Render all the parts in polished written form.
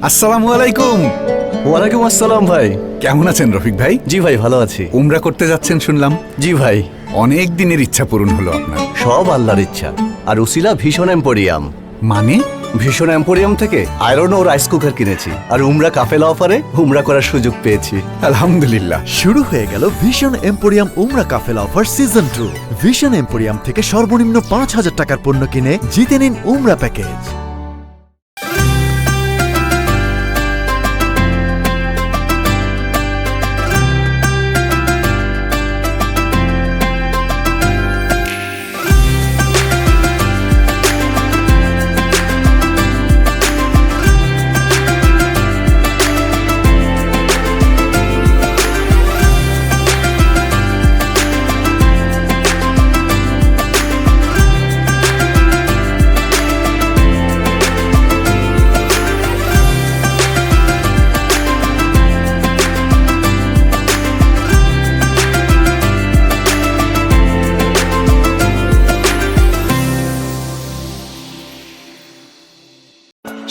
আসসালামু আলাইকুম। ওয়ালাইকুম আসসালাম ভাই। কেমন আছেন রফিক ভাই? জি ভাই, ভালো আছি। উমরা করতে যাচ্ছেন শুনলাম। জি ভাই, অনেক দিনের ইচ্ছা পূরণ হলো আপনার। সব আল্লাহর ইচ্ছা। আর উসিলা ভীষণ এম্পোরিয়াম। মানে? ভীষণ এম্পোরিয়াম থেকে আয়রন ও রাইস কুকার কিনেছি, আর উমরা কাফেলা অফারে উমরা করার সুযোগ পেয়েছি। আলহামদুলিল্লাহ। শুরু হয়ে গেল ভিশন এম্পোরিয়াম উমরা কাফেলা অফার সিজন 2। ভিশন এম্পোরিয়াম থেকে সর্বনিম্ন ৫,০০০ টাকার পণ্য কিনে জিতে নিন উমরা প্যাকেজ।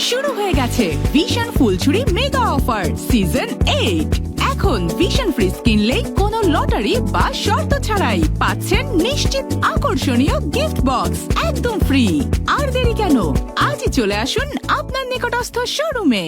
শুরু হয়ে গেছে ভিশন ফুলছুরি মেগা অফার সিজন 8। এখন ভিশন ফ্রিজ কিনলেই কোনো লটারি বা শর্ত ছাড়াই পাচ্ছেন নিশ্চিত আকর্ষণীয় গিফট বক্স একদম ফ্রি। আর দেরি কেন, আজই চলে আসুন আপনার নিকটস্থ শোরুমে।